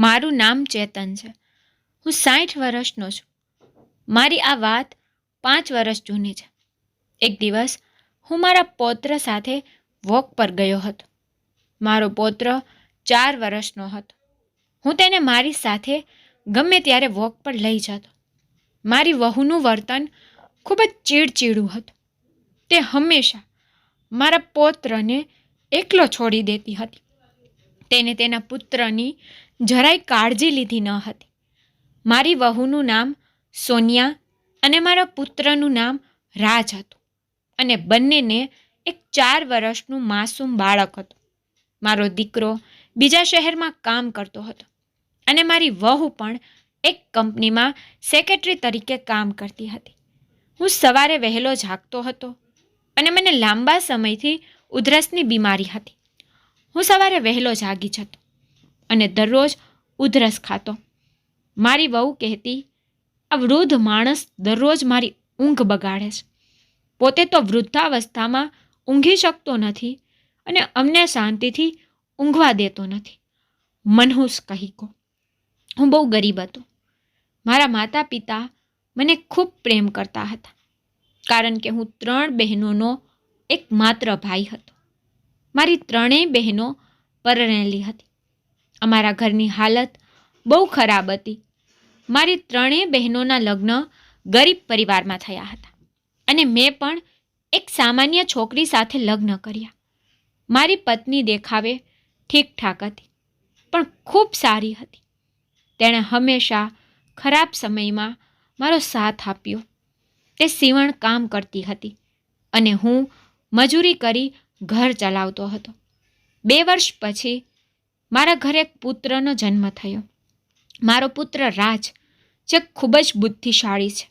મારું નામ ચેતન છે. હું 60 વર્ષનો છું. મારી આ વાત 5 વર્ષ જૂની છે. એક દિવસ હું મારા પૌત્ર સાથે વોક પર ગયો હતો. મારો પૌત્ર 4 વર્ષનો હતો. હું તેને મારી સાથે ગમે ત્યારે વોક પર લઈ જતો. મારી વહુનું વર્તન ખૂબ જ ચીડચીડું હતું. તે હંમેશા મારા પૌત્રને એકલો છોડી દેતી હતી. તેને તેના પુત્રની જરાય કાળજી લીધી ન હતી. મારી વહુનું નામ સોનિયા અને મારા પુત્રનું નામ રાજ હતું અને બંનેને એક 4 વર્ષનું માસૂમ બાળક હતું. મારો દીકરો બીજા શહેરમાં કામ કરતો હતો અને મારી વહુ પણ એક કંપનીમાં સેક્રેટરી તરીકે કામ કરતી હતી. હું સવારે વહેલો જાગતો હતો અને મને લાંબા સમયથી ઉધરસની બીમારી હતી. હું સવારે વહેલો જાગી જતો અને દરરોજ ઉધરસ ખાતો. મારી વહુ કહેતી, આ વૃદ્ધ માણસ દરરોજ મારી ઊંઘ બગાડે છે. પોતે તો વૃદ્ધાવસ્થામાં ઊંઘી શકતો નથી અને અમને શાંતિથી ઊંઘવા દેતો નથી. મનહૂસ કહીકો. હું બહુ ગરીબ હતો. મારા માતા પિતા મને ખૂબ પ્રેમ કરતા હતા કારણ કે હું 3 બહેનોનો એક માત્ર ભાઈ હતો. મારી 3 બહેનો પરણેલી હતી. અમારા ઘરની હાલત બહુ ખરાબ હતી. મારી 3 બહેનોના લગ્ન ગરીબ પરિવારમાં થયા હતા અને મેં પણ એક સામાન્ય છોકરી સાથે લગ્ન કર્યા. મારી પત્ની દેખાવે ઠીકઠાક હતી પણ ખૂબ સારી હતી. તેણે હંમેશા ખરાબ સમયમાં મારો સાથ આપ્યો. તે સીવણ કામ કરતી હતી અને હું મજૂરી કરી ઘર ચલાવતો હતો. 2 વર્ષ પછી મારા ઘરે એક પુત્રનો જન્મ થયો. મારો પુત્ર રાજ, જે ખૂબ જ બુદ્ધિશાળી છે.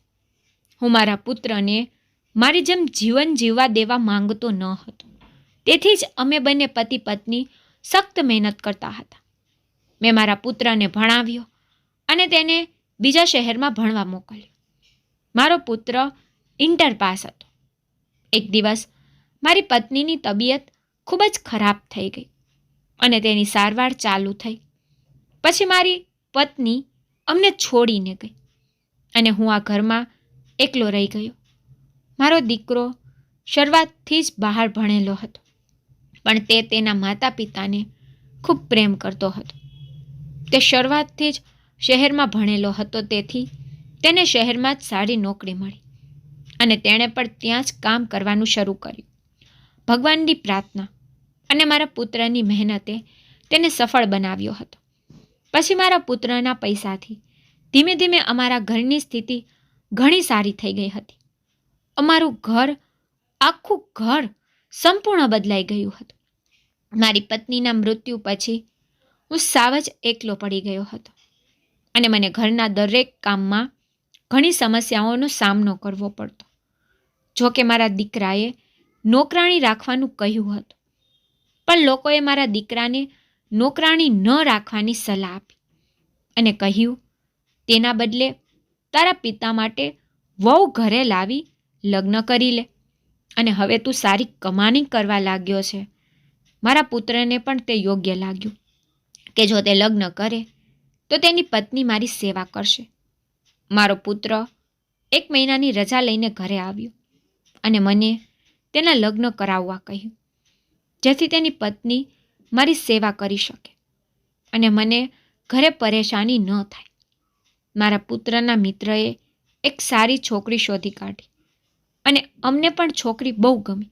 હું મારા પુત્રને મારી જેમ જીવન જીવવા દેવા માંગતો ન હતો. તેથી જ અમે બંને પતિ પત્ની સખ્ત મહેનત કરતા હતા. મેં મારા પુત્રને ભણાવ્યો અને તેને બીજા શહેરમાં ભણવા મોકલ્યો. મારો પુત્ર ઇન્ટર પાસ હતો. એક દિવસ મારી પત્નીની તબિયત ખૂબ જ ખરાબ થઈ ગઈ અને તેની સારવાર ચાલુ થઈ. પછી મારી પત્ની અમને છોડીને ગઈ અને હું આ ઘરમાં એકલો રહી ગયો. મારો દીકરો શરૂઆતથી જ બહાર ભણેલો હતો પણ તે તેના માતા પિતાને ખૂબ પ્રેમ કરતો હતો. તે શરૂઆતથી જ શહેરમાં ભણેલો હતો, તેથી તેને શહેરમાં જ સારી નોકરી મળી અને તેણે પણ ત્યાં જ કામ કરવાનું શરૂ કર્યું. ભગવાનની પ્રાર્થના અને મારા પુત્રની મહેનતે તેને સફળ બનાવ્યો હતો. પછી મારા પુત્રના પૈસાથી ધીમે ધીમે અમારા ઘરની સ્થિતિ ઘણી સારી થઈ ગઈ હતી. અમારું ઘર, આખું ઘર સંપૂર્ણ બદલાઈ ગયું હતું. મારી પત્નીના મૃત્યુ પછી હું સાવ જ એકલો પડી ગયો હતો અને મને ઘરના દરેક કામમાં ઘણી સમસ્યાઓનો સામનો કરવો પડતો. જો કે મારા દીકરાએ નોકરાણી રાખવાનું કહ્યું હતું પણ લોકોએ મારા દીકરાને નોકરાણી ન રાખવાની સલાહ આપી અને કહ્યું, તેના બદલે તારા પિતા માટે વહુ ઘરે લાવી લગ્ન કરી લે અને હવે તું સારી કમાણી કરવા લાગ્યો છે. મારા પુત્રને પણ તે યોગ્ય લાગ્યું કે જો તે લગ્ન કરે તો તેની પત્ની મારી સેવા કરશે. મારો પુત્ર 1 મહિનાની રજા લઈને ઘરે આવ્યો અને મને તેના લગ્ન કરાવવા કહ્યું જેથી તેની પત્ની મારી સેવા કરી શકે અને મને ઘરે પરેશાની ન થાય. મારા પુત્રના મિત્રએ એક સારી છોકરી શોધી કાઢી અને અમને પણ છોકરી બહુ ગમી.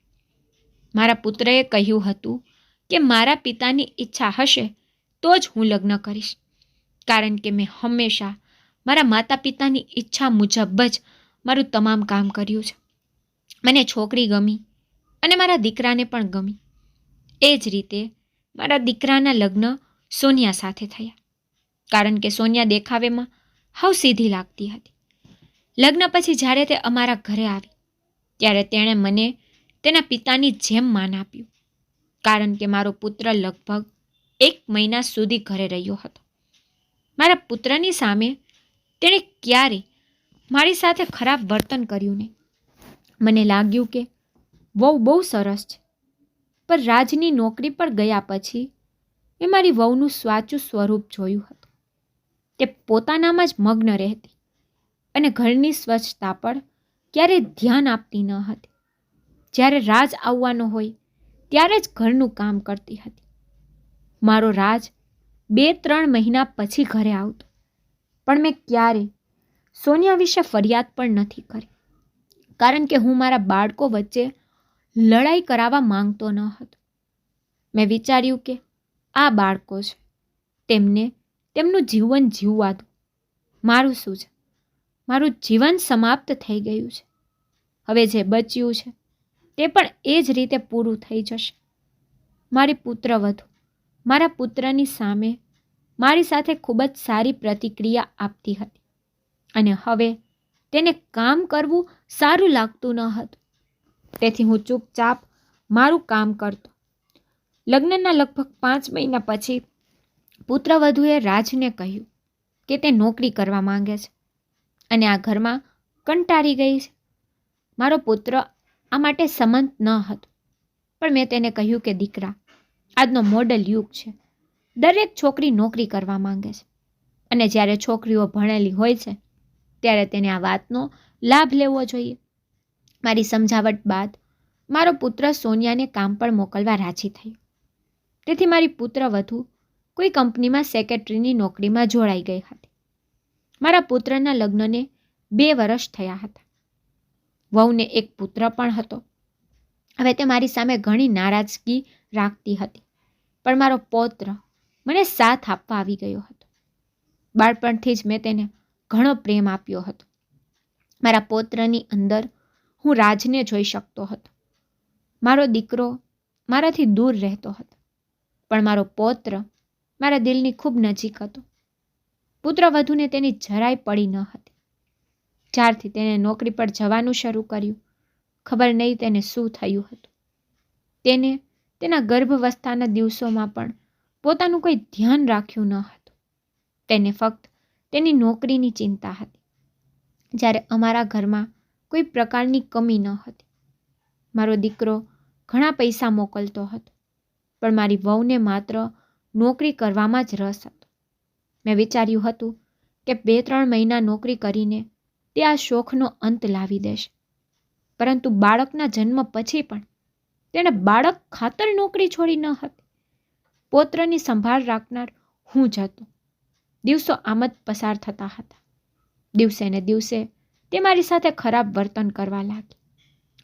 મારા પુત્રએ કહ્યું હતું કે મારા પિતાની ઈચ્છા હશે તો જ હું લગ્ન કરીશ કારણ કે મેં હંમેશા મારા માતા પિતાની ઈચ્છા મુજબ જ મારું તમામ કામ કર્યું છે. મને છોકરી ગમી અને મારા દીકરાને પણ ગમી. એ જ રીતે મારા દીકરાના લગ્ન સોનિયા સાથે થયા કારણ કે સોનિયા દેખાવેમાં હાવ સીધી લાગતી હતી. લગ્ન પછી જ્યારે તે અમારા ઘરે આવી ત્યારે તેણે મને તેના પિતાની જેમ માન આપ્યું કારણ કે મારો પુત્ર લગભગ 1 મહિના સુધી ઘરે રહ્યો હતો. મારા પુત્રની સામે તેણે ક્યારેય મારી સાથે ખરાબ વર્તન કર્યું નહીં. મને લાગ્યું કે વહુ બહુ સરસ છે, પણ રાજની નોકરી પર ગયા પછી મેં મારી વહુનું સાચું સ્વરૂપ જોયું હતું. તે પોતાનામાં જ મગ્ન રહેતી અને ઘરની સ્વચ્છતા પર ક્યારેય ધ્યાન આપતી ન હતી. જ્યારે રાજ આવવાનો હોય ત્યારે જ ઘરનું કામ કરતી હતી. મારો રાજ 2-3 મહિના પછી ઘરે આવતો, પણ મેં ક્યારેય સોનિયા વિશે ફરિયાદ પણ નથી કરી, કારણ કે હું મારા બાળકો વચ્ચે લડાઈ કરાવવા માંગતો ન હતો. મેં વિચાર્યું કે આ બાળકો છે, તેમને તેમનું જીવન જીવવા દો. મારું શું છે? મારું જીવન સમાપ્ત થઈ ગયું છે. હવે જે બચ્યું છે તે પણ એ જ રીતે પૂરું થઈ જશે. મારી પુત્રવધુ મારા પુત્રની સામે મારી સાથે ખૂબ જ સારી પ્રતિક્રિયા આપતી હતી અને હવે તેને કામ કરવું સારું લાગતું ન હતું. તેથી હું ચૂપચાપ મારું કામ કરતો. લગ્નના લગભગ 5 મહિના પછી પુત્રવધુએ રાજને કહ્યું કે તે નોકરી કરવા માંગે છે અને આ ઘરમાં કંટાળી ગઈ છે. મારો પુત્ર આ માટે સંમત ન હતો, પણ મેં તેને કહ્યું કે દીકરા, આજનો મોડલ યુગ છે. દરેક છોકરી નોકરી કરવા માંગે છે અને જ્યારે છોકરીઓ ભણેલી હોય છે ત્યારે તેને આ વાતનો લાભ લેવો જોઈએ. મારી સમજાવટ બાદ મારો પુત્ર સોનિયાને કામ પર મોકલવા રાજી થયો. તેથી મારી પુત્રવધુ કોઈ કંપનીમાં સેક્રેટરીની નોકરીમાં જોડાઈ ગઈ હતી. મારા પુત્રના લગ્નને 2 વર્ષ થયા હતા. વહુને એક પુત્ર પણ હતો. હવે તે મારી સામે ઘણી નારાજગી રાખતી હતી, પણ મારો પૌત્ર મને સાથ આપવા આવી ગયો હતો. બાળપણથી જ મેં તેને ઘણો પ્રેમ આપ્યો હતો. મારા પૌત્રની અંદર હું રાજને જોઈ શકતો હતો. મારો દીકરો મારાથી દૂર રહેતો હતો, પણ મારો પૌત્ર મારા દિલની ખૂબ નજીક હતો. પુત્રવધુને તેની જરાય પડી ન હતી. જ્યારથી તેને નોકરી પર જવાનું શરૂ કર્યું, ખબર નહીં તેને શું થયું હતું. તેને તેના ગર્ભાવસ્થાના દિવસોમાં પણ પોતાનું કોઈ ધ્યાન રાખ્યું ન હતું. તેને ફક્ત તેની નોકરીની ચિંતા હતી, જ્યારે અમારા ઘરમાં કોઈ પ્રકારની કમી ન હતી. મારો દીકરો ઘણા પૈસા મોકલતો હતો, પણ મારી વહુને માત્ર નોકરી કરવામાં જ રસ હતો. મેં વિચાર્યું હતું કે 2-3 મહિના નોકરી કરીને તે આ શોખનો અંત લાવી દેશે, પરંતુ બાળકના જન્મ પછી પણ તેણે બાળક ખાતર નોકરી છોડી ન હતી. પૌત્રની સંભાળ રાખનાર હું જ હતો. દિવસો આમ જ પસાર થતા હતા. દિવસે ને દિવસે તે મારી સાથે ખરાબ વર્તન કરવા લાગી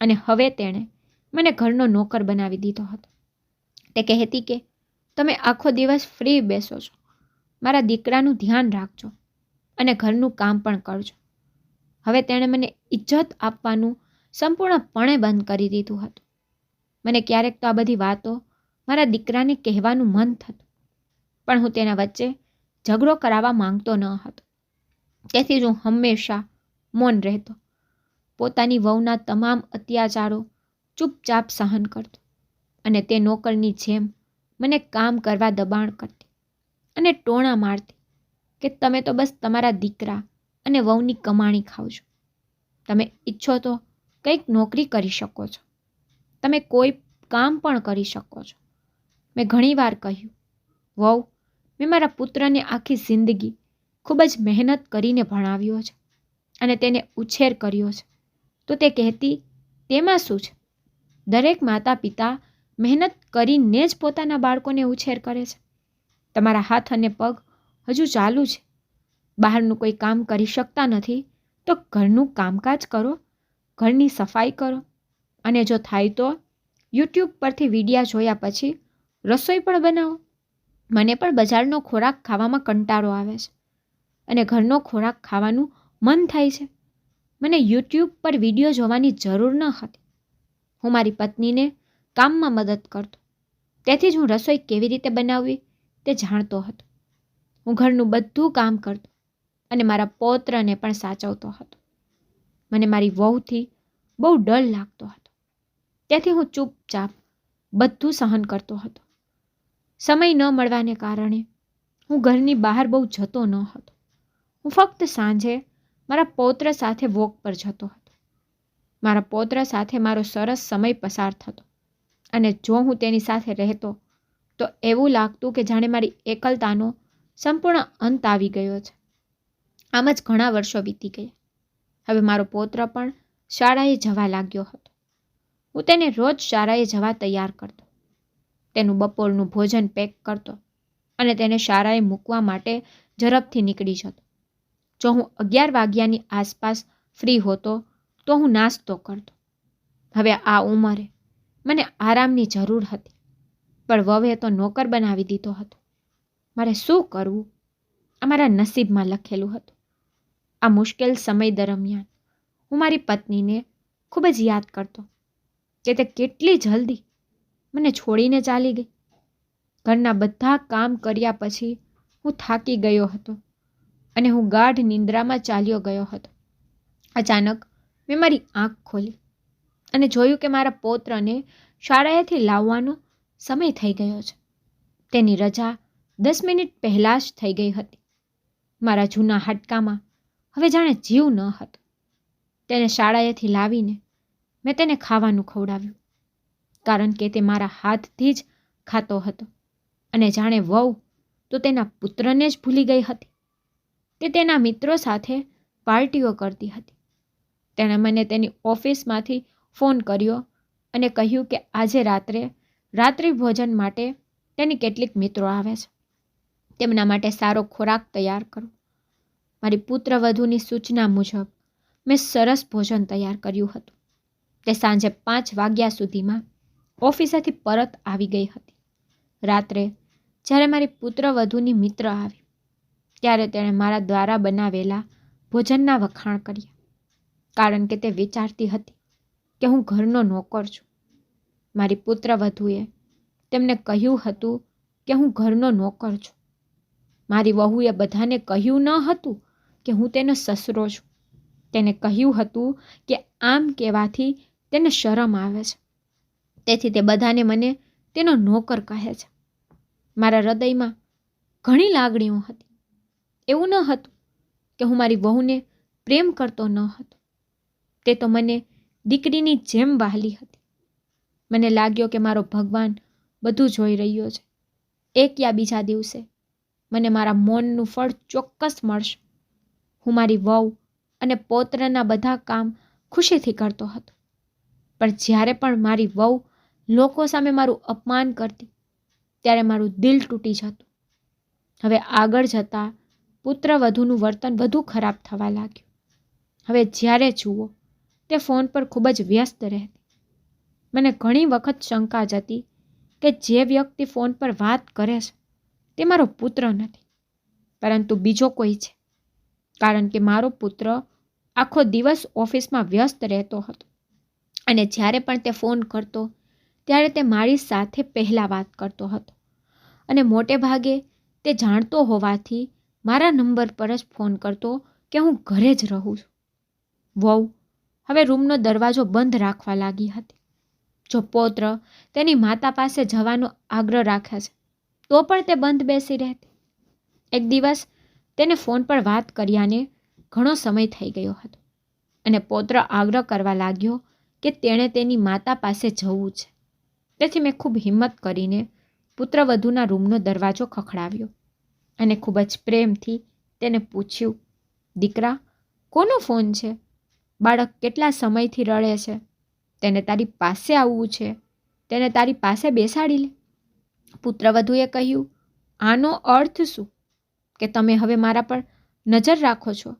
અને હવે તેણે મને ઘરનો નોકર બનાવી દીધો હતો. તે કહેતી કે તમે આખો દિવસ ફ્રી બેસો છો, મારા દીકરાનું ધ્યાન રાખજો અને ઘરનું કામ પણ કરજો. હવે તેણે મને ઇજ્જત આપવાનું સંપૂર્ણપણે બંધ કરી દીધું હતું. મને ક્યારેક તો આ બધી વાતો મારા દીકરાને કહેવાનું મન થતું, પણ હું તેના વચ્ચે ઝઘડો કરાવવા માંગતો ન હતો. તેથી જ હું હંમેશા મૌન રહેતો. પોતાની વહુના તમામ અત્યાચારો ચૂપચાપ સહન કરતો અને તે નોકરની જેમ મને કામ કરવા દબાણ કરતી અને ટોણા મારતી કે તમે તો બસ તમારા દીકરા અને વહુની કમાણી ખાવ છો. તમે ઈચ્છો તો કંઈક નોકરી કરી શકો છો, તમે કોઈ કામ પણ કરી શકો છો. મેં ઘણીવાર કહ્યું, વહુ, મેં મારા પુત્રને આખી જિંદગી ખૂબ જ મહેનત કરીને ભણાવ્યો છે અને તેને ઉછેર કર્યો છે, તો તે કહેતી તેમાં શું છે? દરેક માતા પિતા મહેનત કરીને જ પોતાના બાળકોને ઉછેર કરે છે. તમારા હાથ અને પગ હજુ ચાલુ છે. બહારનું કોઈ કામ કરી શકતા નથી તો ઘરનું કામકાજ કરો, ઘરની સફાઈ કરો અને જો થાય તો યુટ્યુબ પરથી વિડીયા જોયા પછી રસોઈ પણ બનાવો. મને પણ બજારનો ખોરાક ખાવામાં કંટાળો આવે છે અને ઘરનો ખોરાક ખાવાનું મન થાય છે. મને યુટ્યુબ પર વિડીયો જોવાની જરૂર ન હતી. હું મારી પત્નીને કામમાં મદદ કરતો, તેથી જ હું રસોઈ કેવી રીતે બનાવવી તે જાણતો હતો. હું ઘરનું બધું કામ કરતો અને મારા પૌત્રને પણ સાચવતો હતો. મને મારી વહુથી બહુ ડર લાગતો હતો, તેથી હું ચૂપચાપ બધું સહન કરતો હતો. સમય ન મળવાને કારણે હું ઘરની બહાર બહુ જતો ન હતો. હું ફક્ત સાંજે મારા પૌત્ર સાથે વોક પર જતો હતો. મારા પૌત્ર સાથે મારો સરસ સમય પસાર થતો અને જો હું તેની સાથે રહેતો તો એવું લાગતું કે જાણે મારી એકલતાનો સંપૂર્ણ અંત આવી ગયો છે. આમ જ ઘણા વર્ષો વીતી ગયા. હવે મારો પૌત્ર પણ શાળાએ જવા લાગ્યો હતો. હું તેને રોજ શાળાએ જવા તૈયાર કરતો, તેનું બપોરનું ભોજન પેક કરતો અને તેને શાળાએ મૂકવા માટે ઝડપથી નીકળી જતો. જો હું 11 વાગ્યાની આસપાસ ફ્રી હોતો તો હું નાસ્તો કરતો. હવે આ ઉંમરે મને આરામની જરૂર હતી, પણ વહુએ તો નોકર બનાવી દીધો હતો. મારે શું કરવું? આ મારા નસીબમાં લખેલું હતું. આ મુશ્કેલ સમય દરમિયાન હું મારી પત્નીને ખૂબ જ યાદ કરતો કે તે કેટલી જલ્દી મને છોડીને ચાલી ગઈ. ઘરના બધા કામ કર્યા પછી હું થાકી ગયો હતો અને હું ગાઢ નિંદ્રામાં ચાલ્યો ગયો હતો. અચાનક મેં મારી આંખ ખોલી અને જોયું કે મારા પૌત્રને શાળાએથી લાવવાનો સમય થઈ ગયો છે. તેની રજા 10 મિનિટ પહેલાં જ થઈ ગઈ હતી. મારા જૂના હાડકામાં હવે જાણે જીવ ન હતો. તેને શાળાએથી લાવીને મેં તેને ખાવાનું ખવડાવ્યું, કારણ કે તે મારા હાથથી જ ખાતો હતો અને જાણે વહુ તો તેના પુત્રને જ ભૂલી ગઈ હતી. તે તેના મિત્રો સાથે પાર્ટીઓ કરતી હતી. તેણે મને તેની ઓફિસમાંથી ફોન કર્યો અને કહ્યું કે આજે રાત્રિ ભોજન માટે તેની કેટલીક મિત્રો આવે છે. તેમના માટે સારો ખોરાક તૈયાર કરો. મારી પુત્રવધૂની સૂચના મુજબ મેં સરસ ભોજન તૈયાર કર્યું હતું. તે સાંજે 5 વાગ્યા સુધીમાં ઓફિસેથી પરત આવી ગઈ હતી. રાત્રે જ્યારે મારી પુત્રવધૂની મિત્ર આવી ત્યારે તેણે મારા દ્વારા બનાવેલા ભોજનના વખાણ કર્યા, કારણ કે તે વિચારતી હતી કે હું ઘરનો નોકર છું. મારી પુત્રવધૂએ તેમને કહ્યું હતું કે હું ઘરનો નોકર છું. મારી વહુએ બધાને કહ્યું ન હતું કે હું તેનો સસરો છું. તેને કહ્યું હતું કે આમ કહેવાથી તેને શરમ આવે છે, તેથી તે બધાને મને તેનો નોકર કહે છે. મારા હૃદયમાં ઘણી લાગણીઓ હતી. એવું ન હતું કે હું મારી વહુને પ્રેમ કરતો ન હતો. તે તો મને દીકરીની જેમ વહાલી હતી. મને લાગ્યો કે મારો ભગવાન બધું જોઈ રહ્યો છે. એક યા બીજા દિવસે મને મારા મૌનનું ફળ ચોક્કસ મળશે. હું મારી વહુ અને પૌત્રના બધા કામ ખુશીથી કરતો હતો, પણ જ્યારે પણ મારી વહુ લોકો સામે મારું અપમાન કરતી ત્યારે મારું દિલ તૂટી જતું. હવે આગળ જતાં પુત્રવધૂનું વર્તન વધુ ખરાબ થવા લાગ્યું. હવે જ્યારે જુઓ તે ફોન પર ખૂબ જ વ્યસ્ત રહેતી. મને ઘણી વખત શંકા જતી કે જે વ્યક્તિ ફોન પર વાત કરે છે તે મારો પુત્ર નથી, પરંતુ બીજો કોઈ છે, કારણ કે મારો પુત્ર આખો દિવસ ઓફિસમાં વ્યસ્ત રહેતો હતો અને જ્યારે પણ તે ફોન કરતો ત્યારે તે મારી સાથે પહેલાં વાત કરતો હતો અને મોટે ભાગે તે જાણતો હોવાથી મારા નંબર પર જ ફોન કરતો કે હું ઘરે જ રહું છું. વહુ હવે રૂમનો દરવાજો બંધ રાખવા લાગી હતી. જો પૌત્ર તેની માતા પાસે જવાનો આગ્રહ રાખે છે તો પણ તે બંધ બેસી રહેતી. એક દિવસ તેને ફોન પર વાત કર્યાને ઘણો સમય થઈ ગયો હતો અને પૌત્ર આગ્રહ કરવા લાગ્યો કે તેણે તેની માતા પાસે જવું છે. તેથી મેં ખૂબ હિંમત કરીને પુત્રવધૂના રૂમનો દરવાજો ખખડાવ્યો અને ખૂબ જ પ્રેમથી તેને પૂછ્યું, દીકરા, કોનો ફોન છે? બાળક કેટલા સમયથી રડે છે. તેને તારી પાસે આવવું છે. તેને તારી પાસે બેસાડી લે. પુત્રવધૂએ કહ્યું, આનો અર્થ શું? કે તમે હવે મારા પર નજર રાખો છો?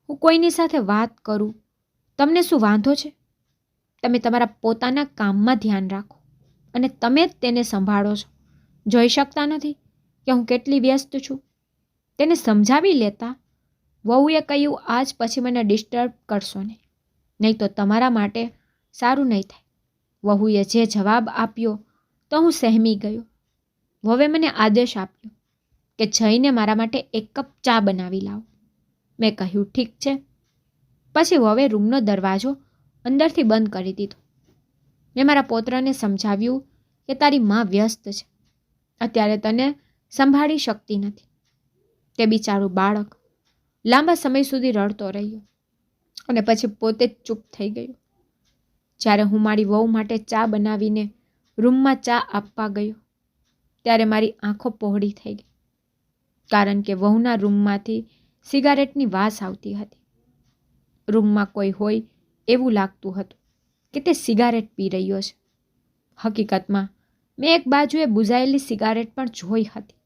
હું કોઈની સાથે વાત કરું, તમને શું વાંધો છે? તમે તમારા પોતાના કામમાં ધ્યાન રાખો અને તમે જ તેને સંભાળો છો. જોઈ શકતા નથી કે હું કેટલી વ્યસ્ત છું? તેને સમજાવી લેતા વહુએ કહ્યું, આજ પછી મને ડિસ્ટર્બ કરશો નહીં તો તમારા માટે સારું નહીં થાય. વહુએ જે જવાબ આપ્યો તો હું સહેમી ગયો. વહુએ મને આદેશ આપ્યો કે જઈને મારા માટે 1 કપ ચા બનાવી લાવો. મેં કહ્યું, ઠીક છે. પછી વહુએ રૂમનો દરવાજો અંદરથી બંધ કરી દીધો. મેં મારા પૌત્રને સમજાવ્યું કે તારી માં વ્યસ્ત છે, અત્યારે તને સંભાળી શકતી નથી. તે બિચારું બાળક લાંબા સમય સુધી રડતો રહ્યો અને પછી પોતે જ ચૂપ થઈ ગયો. જ્યારે હું મારી વહુ માટે ચા બનાવીને રૂમમાં ચા આપવા ગયો ત્યારે મારી આંખો પહોળી થઈ ગઈ, કારણ કે વહુના રૂમમાંથી સિગારેટની વાસ આવતી હતી. રૂમમાં કોઈ હોય એવું લાગતું હતું કે તે સિગારેટ પી રહ્યો છે. હકીકતમાં મેં એક બાજુએ બુઝાયેલી સિગારેટ પણ જોઈ હતી,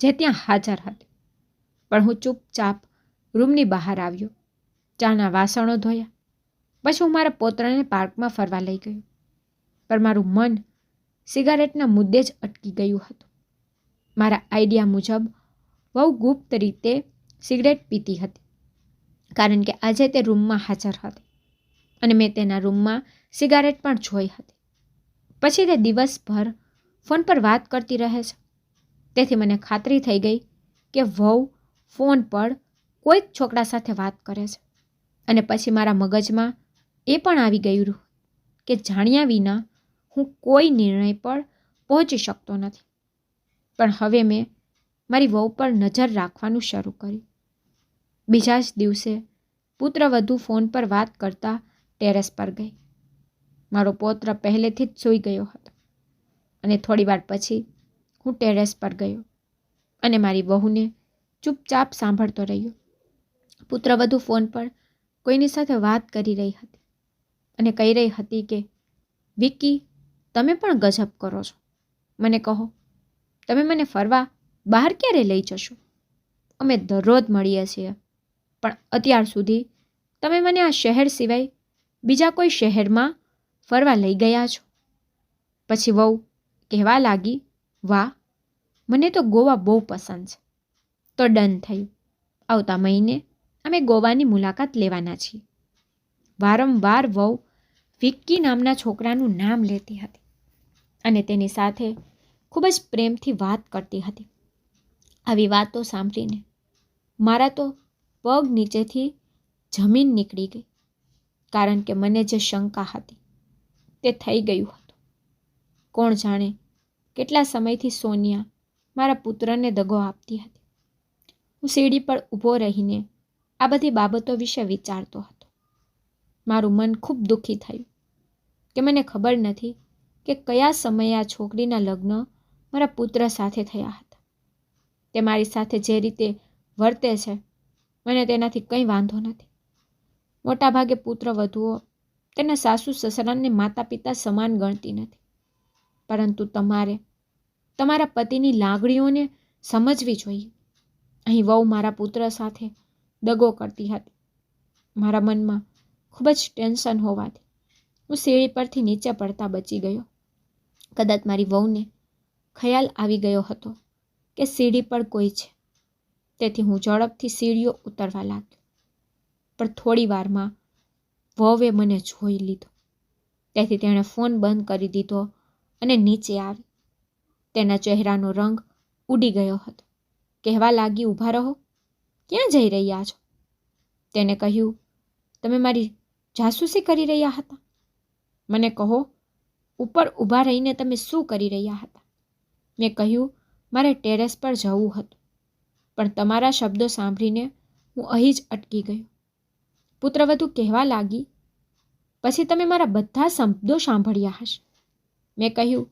જે ત્યાં હાજર હતી. પણ હું ચૂપચાપ રૂમની બહાર આવ્યો, ચાના વાસણો ધોયા. પછી હું મારા પોતાને પાર્કમાં ફરવા લઈ ગયો. પણ મારું મન સિગારેટના મુદ્દે જ અટકી ગયું હતું. મારા આઈડિયા મુજબ બહુ ગુપ્ત રીતે સિગરેટ પીતી હતી, કારણ કે આજે તે રૂમમાં હાજર હતી અને મેં તેના રૂમમાં સિગારેટ પણ જોઈ હતી. પછી તે દિવસભર ફોન પર વાત કરતી રહે છે. તેથી મને ખાતરી થઈ ગઈ કે વહુ ફોન પર કોઈક છોકરા સાથે વાત કરે છે. અને પછી મારા મગજમાં એ પણ આવી ગયું કે જાણ્યા વિના હું કોઈ નિર્ણય પર પહોંચી શકતો નથી. પણ હવે મેં મારી વહુ પર નજર રાખવાનું શરૂ કર્યું. બીજા જ દિવસે પુત્રવધુ ફોન પર વાત કરતા ટેરેસ પર ગઈ. મારો પૌત્ર પહેલેથી જ સૂઈ ગયો હતો અને થોડી વાર પછી હું ટેરેસ પર ગયો અને મારી વહુને ચૂપચાપ સાંભળતો રહ્યો. પુત્રવધુ ફોન પર કોઈની સાથે વાત કરી રહી હતી અને કહી રહી હતી કે વિક્કી, તમે પણ ગજબ કરો છો. મને કહો, તમે મને ફરવા બહાર ક્યારે લઈ જશો? અમે દરરોજ મળીએ છીએ, પણ અત્યાર સુધી તમે મને આ શહેર સિવાય બીજા કોઈ શહેરમાં ફરવા લઈ ગયા છો. પછી વહુ કહેવા લાગી, વાહ, મને તો ગોવા બહુ પસંદ છે. તો ડન થયું. આવતા મહિને અમે ગોવાની મુલાકાત લેવાના છીએ. વારંવાર વહુ વિક્કી નામના છોકરાનું નામ લેતી હતી અને તેની સાથે ખૂબ જ પ્રેમથી વાત કરતી હતી. આવી વાતો સાંભળીને મારા તો પગ નીચેથી જમીન નીકળી ગઈ, કારણ કે મને જે શંકા હતી તે થઈ ગયું હતું. કોણ જાણે કેટલા સમયથી સોનિયા મારા પુત્રને દગો આપતી હતી. હું સીડી પર ઊભો રહીને આ બધી બાબતો વિશે વિચારતો હતો. મારું મન ખૂબ દુઃખી થયું કે મને ખબર નથી કે કયા સમયે આ છોકરીના લગ્ન મારા પુત્ર સાથે થયા હતા. તે મારી સાથે જે રીતે વર્તે છે મને તેનાથી કંઈ વાંધો નથી. મોટાભાગે પુત્રવધુઓ તેના સાસુ સસરાને માતા પિતા સમાન ગણતી નથી, પરંતુ તમારે તમારા પતિની લાગણીઓને સમજવી જોઈએ. અહીં વહુ મારા પુત્ર સાથે દગો કરતી હતી. મારા મનમાં ખૂબ જ ટેન્શન હોવાથી હું સીડી પરથી નીચે પડતા બચી ગયો. કદાચ મારી વહુને ખ્યાલ આવી ગયો હતો કે સીડી પર કોઈ છે, તેથી હું ઝડપથી સીડીઓ ઉતરવા લાગ્યો. પણ થોડી વારમાં વહુએ મને જોઈ લીધો, તેથી તેણે ફોન બંધ કરી દીધો અને નીચે આવી. તેના ચહેરાનો રંગ ઉડી ગયો હતો. કહેવા લાગી, ઊભા રહો, ક્યાં જઈ રહ્યા છો? તેને કહ્યું, તમે મારી જાસૂસી કરી રહ્યા હતા? મને કહો, ઉપર ઊભા રહીને તમે શું કરી રહ્યા હતા? મેં કહ્યું, મારે ટેરેસ પર જવું હતું, પણ તમારા શબ્દો સાંભળીને હું અહીં જ અટકી ગયો. પુત્રવધુ કહેવા લાગી, પછી તમે મારા બધા શબ્દો સાંભળ્યા હશે. મેં કહ્યું,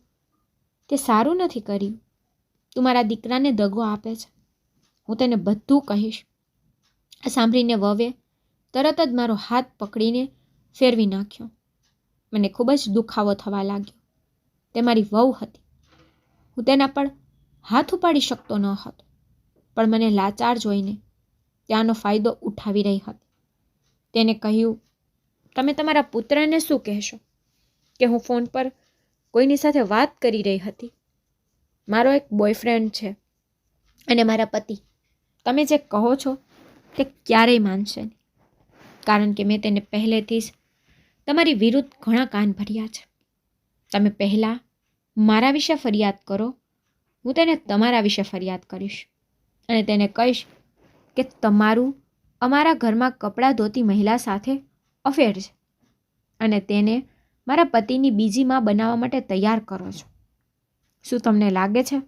તે સારું નથી કર્યું. તું મારા દીકરાને દગો આપે છે. હું તેને બધું કહીશ. આ સાંભળીને વહુએ તરત જ મારો હાથ પકડીને ફેરવી નાખ્યો. મને ખૂબ જ દુખાવો થવા લાગ્યો. તે મારી વહુ હતી. હું તેના પર હાથ ઉપાડી શકતો ન હતો, પણ મને લાચાર જોઈને ત્યાંનો ફાયદો ઉઠાવી રહી હતી. તેને કહ્યું, તમે તમારા પુત્રને શું કહેશો કે હું ફોન પર કોઈની સાથે વાત કરી રહી હતી? મારો એક બોયફ્રેન્ડ છે અને મારા પતિ તમે જે કહો છો તે ક્યારેય માનશે નહીં, કારણ કે મેં તેને પહેલેથી જ તમારી વિરુદ્ધ ઘણા કાન ભર્યા છે. તમે પહેલાં મારા વિશે ફરિયાદ કરો, હું તેને તમારા વિશે ફરિયાદ કરીશ અને તેને કહીશ કે તમારું અમારા ઘરમાં કપડાં ધોતી મહિલા સાથે અફેર છે અને તેને મારા પતિની બીજી માં બનાવવા માટે તૈયાર કરો છો. શું તમને લાગે છે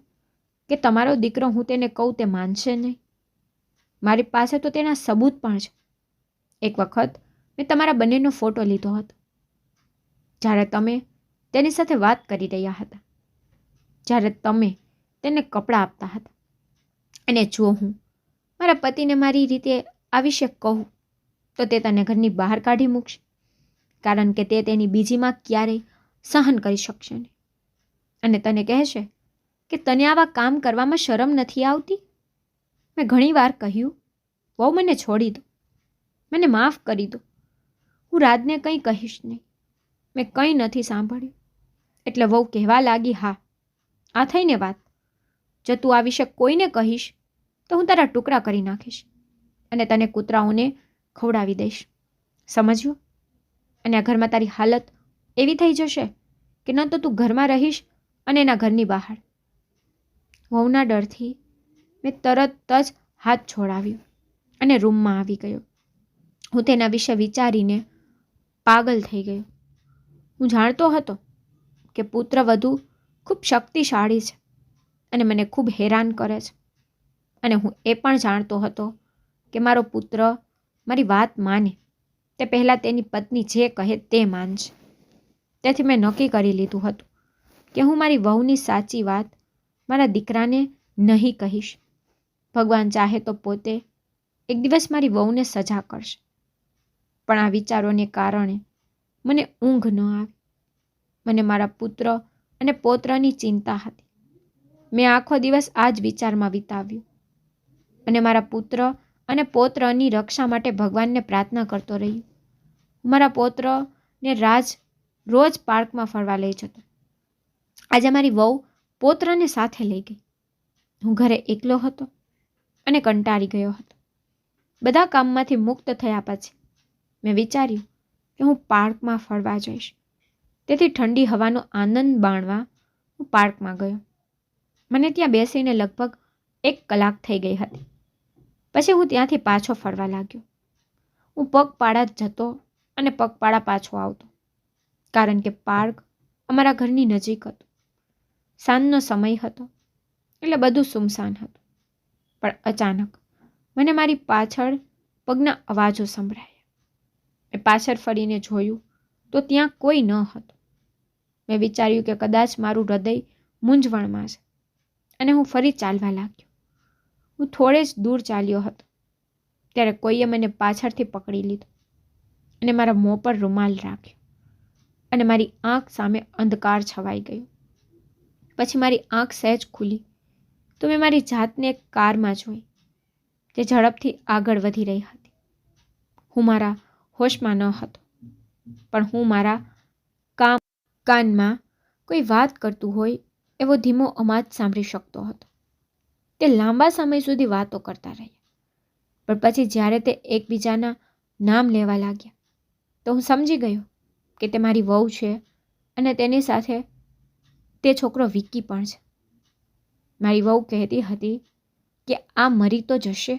કે તમારો દીકરો હું તેને કહું તે માનશે નહીં? મારી પાસે તો તેના સબૂત પણ છે. એક વખત મેં તમારા બંનેનો ફોટો લીધો હતો જ્યારે તમે તેની સાથે વાત કરી રહ્યા હતા, જ્યારે તમે તેને કપડાં આપતા હતા. અને જો હું મારા પતિને મારી રીતે આ વિશે કહું તો તે તને ઘરની બહાર કાઢી મૂકશે, કારણ કે તે તેની બીજી માં ક્યારેય સહન કરી શકશે નહીં. અને તને કહેશે કે તને આવા કામ કરવામાં શરમ નથી આવતી. મેં ઘણી વાર કહ્યું, વહુ મને છોડી દો, મને માફ કરી દો, હું રાજને કંઈ કહીશ નહીં. મેં કંઈ નથી સાંભળ્યું. એટલે વહુ કહેવા લાગી, હા, આ થઈને વાત. જો તું આ વિશે કોઈને કહીશ તો હું તારા ટુકડા કરી નાખીશ અને તને કૂતરાઓને ખવડાવી દઈશ. સમજ્યો? અને આ ઘરમાં તારી હાલત એવી થઈ જશે કે ન તો તું ઘરમાં રહીશ અને એના ઘરની બહાર. વહુના ડરથી મેં તરત જ હાથ છોડાવ્યો અને રૂમમાં આવી ગયો. હું તેના વિશે વિચારીને પાગલ થઈ ગયો. હું જાણતો હતો કે પુત્રવધુ ખૂબ શક્તિશાળી છે અને મને ખૂબ હેરાન કરે છે. અને હું એ પણ જાણતો હતો કે મારો પુત્ર મારી વાત માને તે પહેલાં તેની પત્ની જે કહે તે માનશે. તેથી મેં નક્કી કરી લીધું હતું કે હું મારી વહુની સાચી વાત મારા દીકરાને નહીં કહીશ. ભગવાન ચાહે તો પોતે એક દિવસ મારી વહુને સજા કરશે. પણ આ વિચારોને કારણે મને ઊંઘ ન આવી. મને મારા પુત્ર અને પૌત્રની ચિંતા હતી. મેં આખો દિવસ આ જ વિચારમાં વિતાવ્યો અને મારા પુત્ર અને પૌત્રની રક્ષા માટે ભગવાનને પ્રાર્થના કરતો રહ્યો. મારા પૌત્રને રોજ પાર્કમાં ફરવા લઈ જતો. આજે મારી વહુ પૌત્રને સાથે લઈ ગઈ. હું ઘરે એકલો હતો અને કંટાળી ગયો હતો. બધા કામમાંથી મુક્ત થયા પછી મેં વિચાર્યું કે હું પાર્કમાં ફરવા જઈશ. તેથી ઠંડી હવાનો આનંદ માણવા હું પાર્કમાં ગયો. મને ત્યાં બેસીને લગભગ 1 કલાક થઈ ગઈ હતી. પછી હું ત્યાંથી પાછો ફરવા લાગ્યો. હું પગપાળા જતો અને પગપાળા પાછો આવતો, કારણ કે પાર્ક અમારા ઘરની નજીક હતું. સાંજનો સમય હતો એટલે બધું સુમસાન હતું. પણ અચાનક મને મારી પાછળ પગના અવાજો સંભળાયા. મેં પાછળ ફરીને જોયું તો ત્યાં કોઈ ન હતું. મેં વિચાર્યું કે કદાચ મારું હૃદય મૂંઝવણમાં છે અને હું ફરી ચાલવા લાગ્યો. હું થોડે જ દૂર ચાલ્યો હતો ત્યારે કોઈએ મને પાછળથી પકડી લીધો અને મારા મોં પર રૂમાલ રાખ્યો અને મારી આંખ સામે અંધકાર છવાઈ ગયો. પછી મારી આંખ સહેજ ખુલી તો મેં મારી જાતને એક કારમાં જોઈ જે ઝડપથી આગળ વધી રહી હતી. હું મારા હોશમાં ન હતો, પણ હું મારા કાનમાં કોઈ વાત કરતું હોય એવો ધીમો અવાજ સાંભળી શકતો હતો. તે લાંબા સમય સુધી વાતો કરતા રહ્યા, પણ પછી જ્યારે તે એકબીજાના નામ લેવા લાગ્યા તો હું સમજી ગયો કે તે મારી વહુ છે અને તેની સાથે તે છોકરો વિક્કી પણ છે. મારી વહુ કહેતી હતી કે આ મરી તો જશે.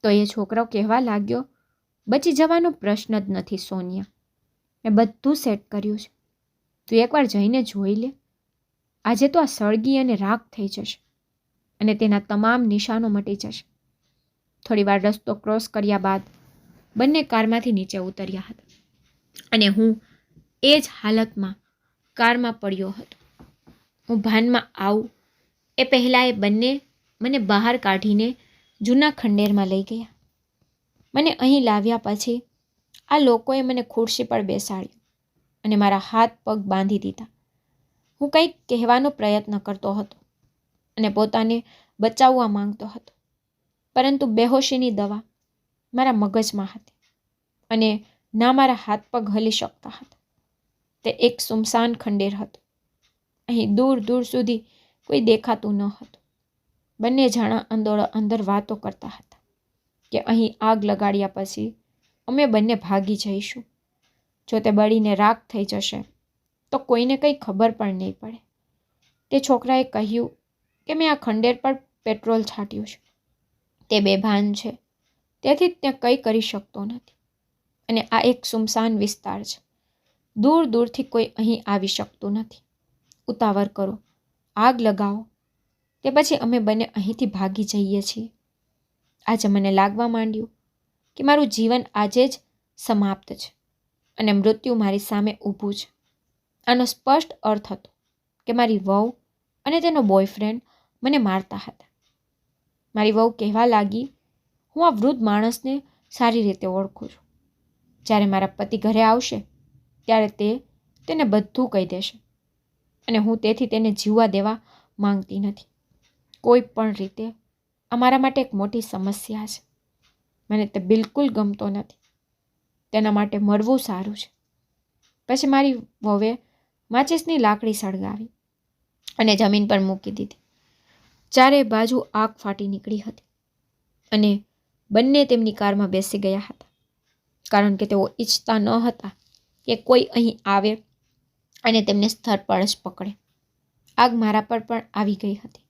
તો એ છોકરો કહેવા લાગ્યો, બચી જવાનો પ્રશ્ન જ નથી સોનિયા, મેં બધું સેટ કર્યું છે, તું એકવાર જઈને જોઈ લે. આજે તો આ સળગી અને રાખ થઈ જશે અને તેના તમામ નિશાનો મટી જશે. થોડી વાર રસ્તો ક્રોસ કર્યા બાદ બંને કારમાંથી નીચે ઉતર્યા હતા અને હું એ જ હાલતમાં કારમાં પડ્યો હતો. હું ભાનમાં આવું એ પહેલાં એ બંને મને બહાર કાઢીને જૂના ખંડેરમાં લઈ ગયા. મને અહીં લાવ્યા પછી આ લોકોએ મને ખુરશી પર બેસાડ્યો અને મારા હાથ પગ બાંધી દીધા. હું કંઈક કહેવાનો પ્રયત્ન કરતો હતો અને પોતાને બચાવવા માંગતો હતો, પરંતુ બેહોશીની દવા મારા મગજમાં હતી અને ના મારા હાથ પગ હલી શકતા હતા. તે એક સુમસાન ખંડેર હતો. અહીં દૂર દૂર સુધી કોઈ દેખાતું ન હતું. બંને જણા અંદરો અંદર વાતો કરતા હતા કે અહીં આગ લગાડ્યા પછી અમે બંને ભાગી જઈશું. જો તે બળીને રાખ થઈ જશે તો કોઈને કંઈ ખબર પણ નહીં પડે. તે છોકરાએ કહ્યું કે મેં આ ખંડેર પર પેટ્રોલ છાંટ્યું છે. તે બેભાન છે, તેથી તે કંઈ કરી શકતો નથી અને આ એક સુમસાન વિસ્તાર છે. દૂર દૂરથી કોઈ અહીં આવી શકતું નથી. ઉતાવળ કરો, આગ લગાવો, તે પછી અમે બંને અહીંથી ભાગી જઈએ છીએ. આજે મને લાગવા માંડ્યું કે મારું જીવન આજે જ સમાપ્ત છે અને મૃત્યુ મારી સામે ઊભું છે. આનો સ્પષ્ટ અર્થ હતો કે મારી વહુ અને તેનો બોયફ્રેન્ડ મને મારતા હતા. મારી વહુ કહેવા લાગી, હું આ વૃદ્ધ માણસને સારી રીતે ઓળખું છું. જ્યારે મારા પતિ ઘરે આવશે ત્યારે તેને બધું કહી દેશે અને હું તેથી તેને જીવવા દેવા માંગતી નથી. કોઈ પણ રીતે આ મારા માટે એક મોટી સમસ્યા છે. મને તે બિલકુલ ગમતો નથી. તેના માટે મરવું સારું છે. પછી મારી વહુએ માચિસની લાકડી સળગાવી અને જમીન પર મૂકી દીધી. ચારે બાજુ આગ ફાટી નીકળી હતી અને બંને તેમની કારમાં બેસી ગયા હતા, કારણ કે તેઓ ઈચ્છતા ન હતા કે કોઈ અહીં આવે અને તેમને સ્થળ પર જ પકડે. આગ મારા પર પણ આવી ગઈ હતી.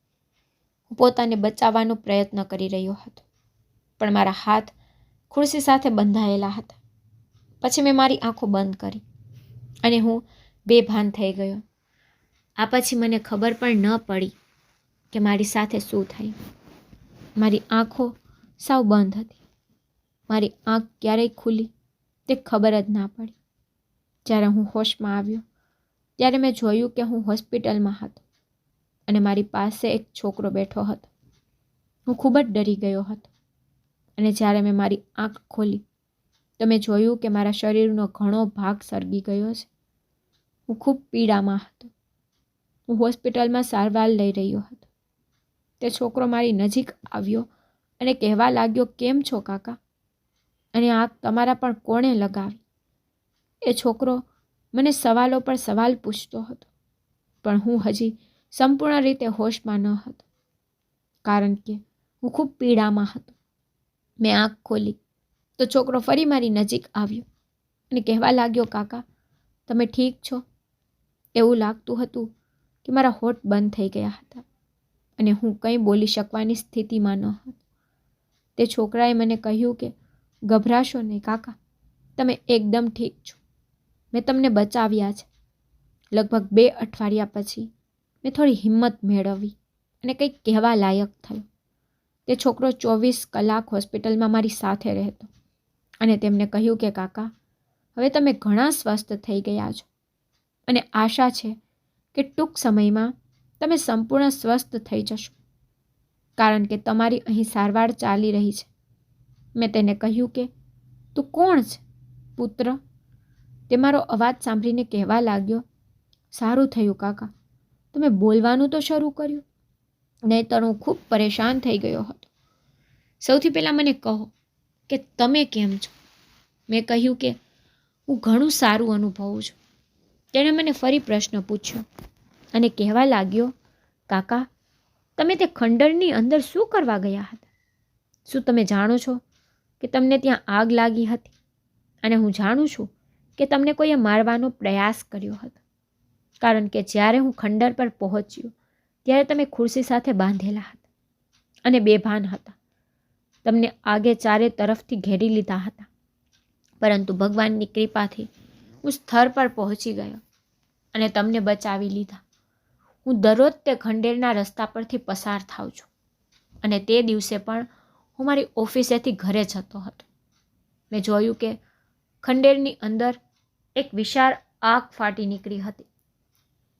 હું પોતાને બચાવવાનો પ્રયત્ન કરી રહ્યો હતો, પણ મારા હાથ ખુરશી સાથે બંધાયેલા હતા. પછી મેં મારી આંખો બંધ કરી અને હું બેભાન થઈ ગયો. આ પછી મને ખબર પણ ન પડી કે મારી સાથે શું થયું. મારી આંખો સાવ બંધ હતી. મારી આંખ ક્યારેય ખુલી તે ખબર જ ના પડી. જ્યારે હું હોશમાં આવ્યો ત્યારે મેં જોયું કે હું હોસ્પિટલમાં હતો અને મારી પાસે એક છોકરો બેઠો હતો. હું ખૂબ જ ડરી ગયો હતો અને જ્યારે મેં મારી આંખ ખોલી તો મેં જોયું કે મારા શરીરનો ઘણો ભાગ સળગી ગયો છે. હું ખૂબ પીડામાં હતો. હું હોસ્પિટલમાં સારવાર લઈ રહ્યો હતો. તે છોકરો મારી નજીક આવ્યો અને કહેવા લાગ્યો, કેમ છો કાકા? અને આગ તમારા પણ કોણે લગાવી? એ છોકરો મને સવાલો પર સવાલ પૂછતો હતો, પણ હું હજી સંપૂર્ણ રીતે હોશમાં ન હતો, કારણ કે હું ખૂબ પીડામાં હતો. મેં આંખ ખોલી તો છોકરો ફરી મારી નજીક આવ્યો અને કહેવા લાગ્યો, કાકા તમે ઠીક છો? એવું લાગતું હતું કે મારા હોઠ બંધ થઈ ગયા હતા અને હું કંઈ બોલી શકવાની સ્થિતિમાં ન હતો. તે છોકરાએ મને કહ્યું કે ગભરાશો નહીં કાકા, તમે એકદમ ઠીક છો. મેં તમને બચાવ્યા છે. લગભગ 2 અઠવાડિયા પછી મેં થોડી હિંમત મેળવી અને કંઈક કહેવા લાયક થયો. તે છોકરો 24 કલાક હોસ્પિટલમાં મારી સાથે રહેતો અને તેમને કહ્યું કે કાકા હવે તમે ઘણા સ્વસ્થ થઈ ગયા છો અને આશા છે કે ટૂંક સમયમાં તમે સંપૂર્ણ સ્વસ્થ થઈ જશો, કારણ કે તમારી અહીં સારવાર ચાલી રહી છે. મેં તેને કહ્યું કે તું કોણ છે પુત્ર? તે મારો અવાજ સાંભળીને કહેવા લાગ્યો, સારું થયું કાકા, તમે બોલવાનું તો શરૂ કર્યું, નહીંતર હું ખૂબ પરેશાન થઈ ગયો હતો. સૌથી પહેલાં મને કહો કે તમે કેમ છો? મેં કહ્યું કે હું ઘણું સારું અનુભવું છું. તેણે મને ફરી પ્રશ્ન પૂછ્યો અને કહેવા લાગ્યો, કાકા તમે તે ખંડરની અંદર શું કરવા ગયા હતા? શું તમે જાણો છો કે તમને ત્યાં આગ લાગી હતી અને હું જાણું છું કે તમને કોઈએ મારવાનો પ્રયાસ કર્યો હતો, કારણ કે જ્યારે હું ખંડર પર પહોંચ્યો ત્યારે તમે ખુરશી સાથે બાંધેલા હતા અને બેભાન હતા. તમને આગે ચારે તરફથી ઘેરી લીધા હતા, પરંતુ ભગવાનની કૃપાથી હું સ્થળ પર પહોંચી ગયો અને તમને બચાવી લીધા. હું દરરોજ તે ખંડેરના રસ્તા પરથી પસાર થાઉં છું અને તે દિવસે પણ હું મારી ઓફિસેથી ઘરે જતો હતો. મેં જોયું કે ખંડેરની અંદર એક વિશાળ આગ ફાટી નીકળી હતી.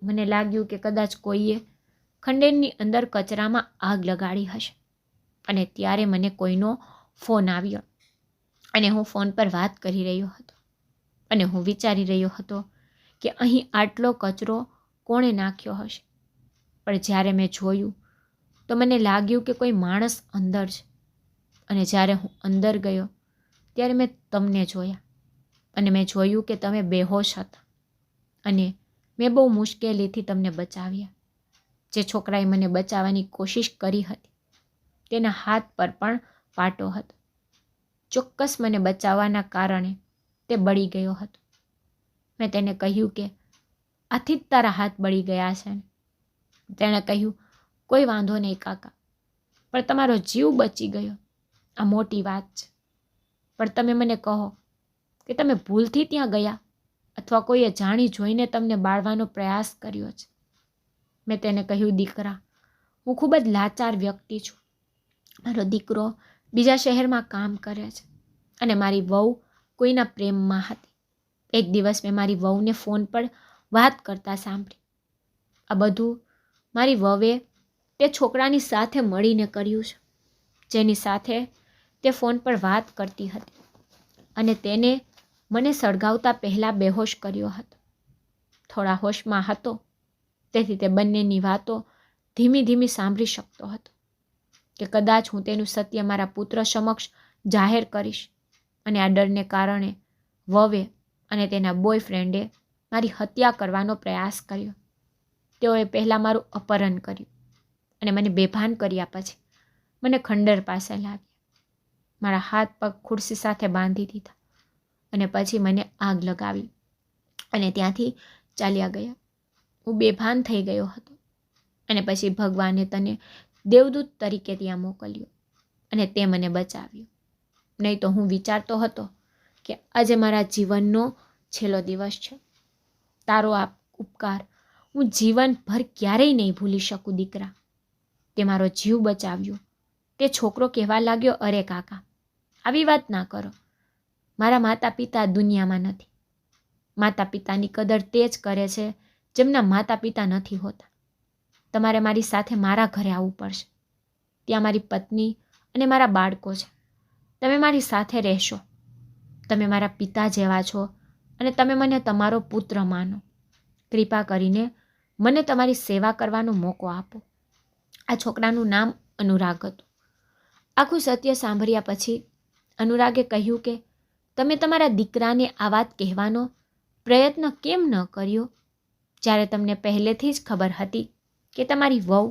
મને લાગ્યું કે કદાચ કોઈએ ખંડેરની અંદર કચરામાં આગ લગાડી હશે અને ત્યારે મને કોઈનો ફોન આવ્યો અને હું ફોન પર વાત કરી રહ્યો હતો અને હું વિચારી રહ્યો હતો કે અહીં આટલો કચરો કોણે નાખ્યો હશે. પણ જ્યારે મેં જોયું તો મને લાગ્યું કે કોઈ માણસ અંદર છે અને જ્યારે હું અંદર ગયો ત્યારે મેં તમને જોયા અને મેં જોયું કે તમે બેહોશ હતા અને મેં બહુ મુશ્કેલીથી તમને બચાવ્યા. જે છોકરાએ મને બચાવવાની કોશિશ કરી હતી તેના હાથ પર પણ પાટો હતો. ચોક્કસ મને બચાવવાના કારણે તે બળી ગયો હતો. મેં તેને કહ્યું કે આથી જ તારા હાથ બળી ગયા છે ને? તેણે કહ્યું, કોઈ વાંધો નહીં કાકા, પણ તમારો જીવ બચી ગયો આ મોટી વાત છે. પણ તમે મને કહો કે તમે ભૂલથી ત્યાં ગયા અથવા કોઈએ જાણી જોઈને તમને બાળવાનો પ્રયાસ કર્યો છે? મેં તેને કહ્યું, દીકરા, હું ખૂબ જ લાચાર વ્યક્તિ છું. મારો દીકરો બીજા શહેરમાં કામ કરે છે અને મારી વહુ કોઈના પ્રેમમાં હતી. એક દિવસ મેં મારી વહુને ફોન પર વાત કરતા સાંભળી. આ બધું મારી વહુએ તે છોકરાની સાથે મળીને કર્યું છે. જેની સાથે તે ફોન પર વાત કરતી હતી અને તેને મને સળગાવતા પહેલાં બેહોશ કર્યો હતો. થોડા હોશમાં હતો તેથી તે બંનેની વાતો ધીમી ધીમી સાંભળી શકતો હતો કે કદાચ હું તેનું સત્ય મારા પુત્ર સમક્ષ જાહેર કરીશ અને આ ડરને કારણે વવે અને તેના બોયફ્રેન્ડે મારી હત્યા કરવાનો પ્રયાસ કર્યો. તેઓએ પહેલાં મારું અપહરણ કર્યું અને મને બેભાન કર્યા પછી મને ખંડર પાસે લાવ્યા. મારા હાથ પગ ખુરશી સાથે બાંધી દીધા અને પછી મને આગ લગાવી અને ત્યાંથી ચાલ્યા ગયા. હું બેભાન થઈ ગયો હતો અને પછી ભગવાને તને દેવદૂત તરીકે ત્યાં મોકલ્યો અને તે મને બચાવ્યો. નહીં તો હું વિચારતો હતો કે આજે મારા જીવનનો છેલ્લો દિવસ છે. તારો આ ઉપકાર હું જીવનભર ક્યારેય નહીં ભૂલી શકું દીકરા. તે મારો જીવ બચાવ્યો. તે છોકરો કહેવા લાગ્યો, અરે કાકા, આવી વાત ના કરો. મારા માતા પિતા દુનિયામાં નથી. માતા પિતાની કદર તે જ કરે છે જેમના માતા પિતા નથી હોતા. તમારે મારી સાથે મારા ઘરે આવવું પડશે. ત્યાં મારી પત્ની અને મારા બાળકો છે. તમે મારી સાથે રહેશો. તમે મારા પિતા જેવા છો અને તમે મને તમારો પુત્ર માનો. કૃપા કરીને મને તમારી સેવા કરવાનો મોકો આપો. આ છોકરાનું નામ અનુરાગ હતું. આખું સત્ય સાંભળ્યા પછી અનુરાગે કહ્યું કે તમે તમારા દીકરાને આ વાત કહેવાનો પ્રયત્ન કેમ ન કર્યો જ્યારે તમને પહેલેથી જ ખબર હતી કે તમારી વહુ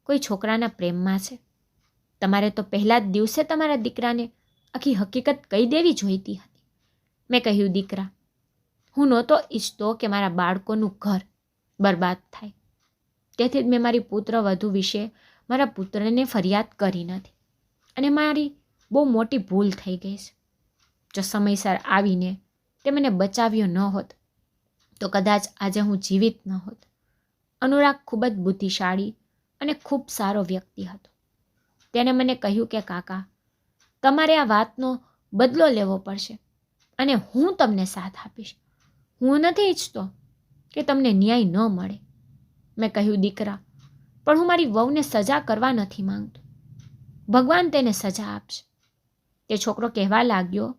કોઈ છોકરાના પ્રેમમાં છે. તમારે તો પહેલા જ દિવસે તમારા દીકરાને આખી હકીકત કહી દેવી જોઈતી હતી. મેં કહ્યું, દીકરા, હું નહોતો ઈચ્છતો કે મારા બાળકોનું ઘર બરબાદ થાય. તેથી જ મેં મારી પુત્ર વધુ વિશે મારા પુત્રને ફરિયાદ કરી નથી અને મારી બહુ મોટી ભૂલ થઈ ગઈ છે. જો સમયસર આવીને તે મને બચાવ્યો ન હોત તો કદાચ આજે હું જીવિત ન હોત. અનુરાગ ખૂબ જ બુદ્ધિશાળી અને ખૂબ સારો વ્યક્તિ હતો. તેણે મને કહ્યું કે કાકા, તમારે આ વાતનો બદલો લેવો પડશે અને હું તમને સાથ આપીશ. હું નથી ઈચ્છતો કે તમને ન્યાય ન મળે. મેં કહ્યું, દીકરા, પણ હું મારી વહુને સજા કરવા નથી માંગતો. ભગવાન તેને સજા આપશે. તે છોકરો કહેવા લાગ્યો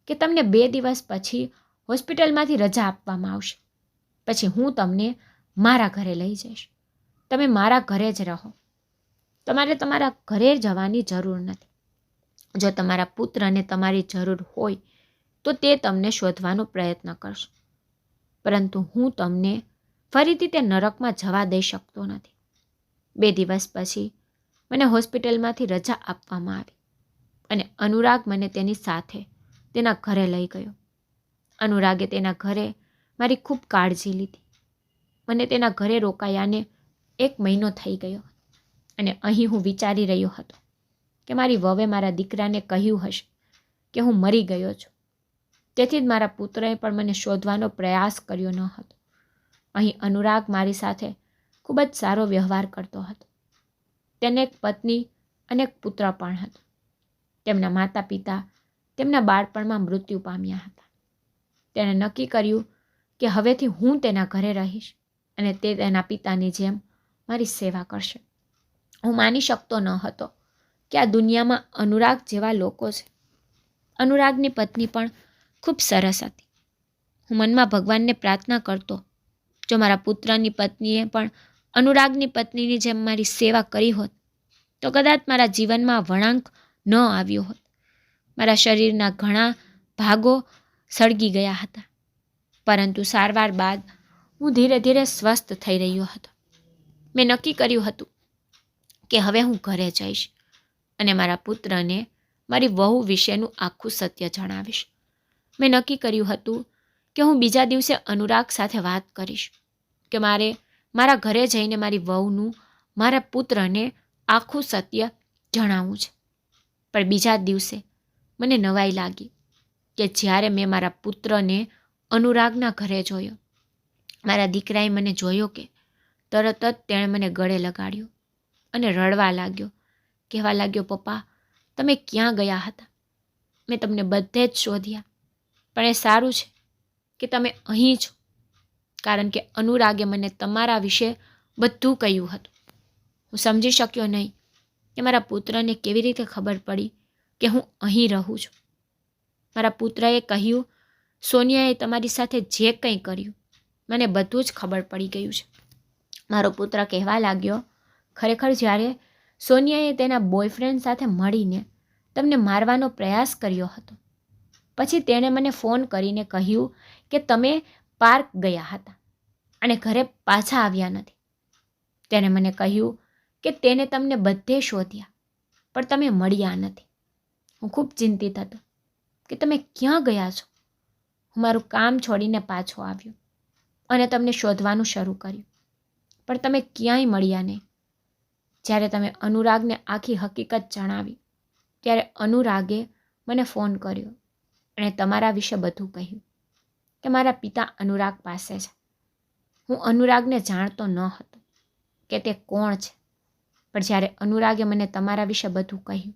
કે તમને 2 દિવસ પછી હોસ્પિટલમાંથી રજા આપવામાં આવશે. પછી હું તમને મારા ઘરે લઈ જઈશ. તમે મારા ઘરે જ રહો. તમારે તમારા ઘરે જવાની જરૂર નથી. જો તમારા પુત્રને તમારી જરૂર હોય તો તે તમને શોધવાનો પ્રયત્ન કરશે, પરંતુ હું તમને ફરીથી તે નરકમાં જવા દઈ શકતો નથી. 2 દિવસ પછી મને હોસ્પિટલમાંથી રજા આપવામાં આવી અને અનુરાગ મને તેની સાથે તેના ઘરે લઈ ગયો. અનુરાગે તેના ઘરે મારી ખૂબ કાળજી લીધી. મને તેના ઘરે રોકાયાને 1 મહિનો થઈ ગયો અને અહીં હું વિચારી રહ્યો હતો કે મારી વહુએ મારા દીકરાને કહ્યું હશે કે હું મરી ગયો છું. તેથી જ મારા પુત્રએ પણ મને શોધવાનો પ્રયાસ કર્યો ન હતો. અહીં અનુરાગ મારી સાથે ખૂબ જ સારો વ્યવહાર કરતો હતો. તેને એક પત્ની અને એક પુત્ર પણ હતો. તેમના માતા પિતા તેમના બાળપણમાં મૃત્યુ પામ્યા હતા. તેણે નક્કી કર્યું કે હવેથી હું તેના ઘરે રહીશ અને તે તેના પિતાની જેમ મારી સેવા કરશે. હું માની શકતો ન હતો કે આ દુનિયામાં અનુરાગ જેવા લોકો છે. અનુરાગની પત્ની પણ ખૂબ સરસ હતી. હું મનમાં ભગવાનને પ્રાર્થના કરતો, જો મારા પુત્રની પત્નીએ પણ અનુરાગની પત્નીની જેમ મારી સેવા કરી હોત તો કદાચ મારા જીવનમાં વળાંક ન આવ્યો હોત. મારા શરીરના ઘણા ભાગો સળગી ગયા હતા, પરંતુ સારવાર બાદ હું ધીરે ધીરે સ્વસ્થ થઈ રહ્યો હતો. મેં નક્કી કર્યું હતું કે હવે હું ઘરે જઈશ અને મારા પુત્રને મારી વહુ વિશેનું આખું સત્ય જણાવીશ. મેં નક્કી કર્યું હતું કે હું બીજા દિવસે અનુરાગ સાથે વાત કરીશ કે મારે મારા ઘરે જઈને મારી વહુનું મારા પુત્રને આખું સત્ય જણાવવું છે. પણ બીજા દિવસે મને નવાઈ લાગી કે જ્યારે મેં મારા પુત્રને અનુરાગના ઘરે જોયો, મારા દીકરાએ મને જોયો કે તરત જ તેણે મને ગળે લગાડ્યો અને રડવા લાગ્યો. કહેવા લાગ્યો, પપ્પા, તમે ક્યાં ગયા હતા? મેં તમને બધે જ શોધ્યા, પણ એ સારું છે કે તમે અહીં છો, કારણ કે અનુરાગે મને તમારા વિશે બધું કહ્યું હતું. હું સમજી શક્યો નહીં કે કે મારા પુત્રને કેવી રીતે ખબર પડી કે હું અહીં રહું છું. મારા પુત્રએ કહ્યું, સોનિયાએ તમારી સાથે જે કંઈ કર્યું મને બધું જ ખબર પડી ગયું છે. મારો પુત્ર કહેવા લાગ્યો, ખરેખર જ્યારે સોનિયાએ તેના બોયફ્રેન્ડ સાથે મળીને તમને મારવાનો પ્રયાસ કર્યો હતો, પછી તેણે મને ફોન કરીને કહ્યું કે તમે પાર્ક ગયા હતા અને ઘરે પાછા આવ્યા નથી. તેણે મને કહ્યું કે તેને તમને બધે શોધ્યા પણ તમે મળ્યા નથી. હું ખૂબ ચિંતિત હતો કે તમે ક્યાં ગયા છો. હું મારું કામ છોડીને પાછો આવ્યો અને તમને શોધવાનું શરૂ કર્યું પણ તમે ક્યાંય મળ્યા નહીં. જ્યારે તમે અનુરાગને આખી હકીકત જણાવી ત્યારે અનુરાગે મને ફોન કર્યો અને તમારા વિશે બધું કહ્યું કે મારા પિતા અનુરાગ પાસે છે. હું અનુરાગને જાણતો ન હતો કે તે કોણ છે, પણ જ્યારે અનુરાગે મને તમારા વિશે બધું કહ્યું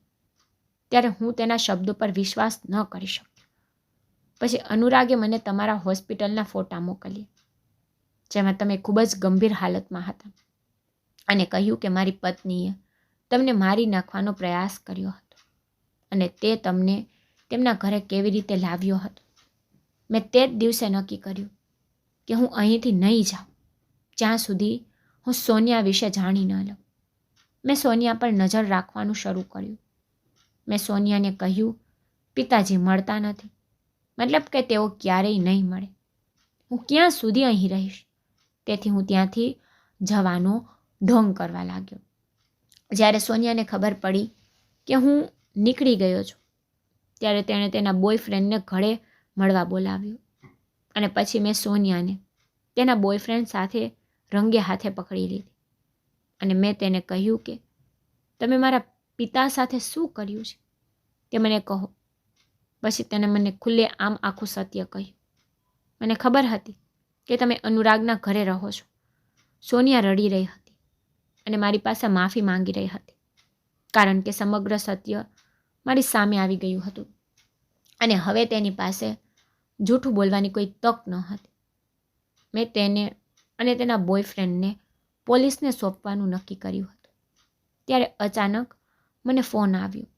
ત્યારે હું તેના શબ્દો પર વિશ્વાસ ન કરી શક્યો. પછી અનુરાગે મને તમારા હોસ્પિટલના ફોટા મોકલ્યા જેમાં તમે ખૂબ જ ગંભીર હાલતમાં હતા અને કહ્યું કે મારી પત્નીએ તમને મારી નાખવાનો પ્રયાસ કર્યો હતો અને તે તમને તેમના ઘરે કેવી રીતે લાવ્યો હતો. મેં તે જ દિવસે નક્કી કર્યું કે હું અહીંથી નહીં જાઉં જ્યાં સુધી હું સોનિયા વિશે જાણી ન લઉં. મેં સોનિયા પર નજર રાખવાનું શરૂ કર્યું. મેં સોનિયાને કહ્યું, પિતાજી મળતા નથી, મતલબ કે તેઓ ક્યારેય નહીં મળે. હું ક્યાં સુધી અહીં રહીશ? તેથી હું ત્યાંથી જવાનો ઢોંગ કરવા લાગ્યો. જ્યારે સોનિયાને ખબર પડી કે હું નીકળી ગયો છું ત્યારે તેણે તેના બોયફ્રેન્ડને ઘરે મળવા બોલાવ્યો અને પછી મેં સોનિયાને તેના બોયફ્રેન્ડ સાથે રંગે હાથે પકડી લીધી અને મેં તેને કહ્યું કે તમે મારા પિતા સાથે શું કર્યું છે તે મને કહો. પછી તેને મને ખુલ્લે આમ આખું સત્ય કહ્યું. મને ખબર હતી કે તમે અનુરાગના ઘરે રહો છો. સોનિયા રડી રહી હતી અને મારી પાસે માફી માંગી રહી હતી કારણ કે સમગ્ર સત્ય મારી સામે આવી ગયું હતું અને હવે તેની પાસે જૂઠું બોલવાની કોઈ તક ન હતી. મેં તેને અને તેના બોયફ્રેન્ડને પોલીસને સોંપવાનું નક્કી કર્યું હતું. ત્યારે અચાનક મને ફોન આવ્યો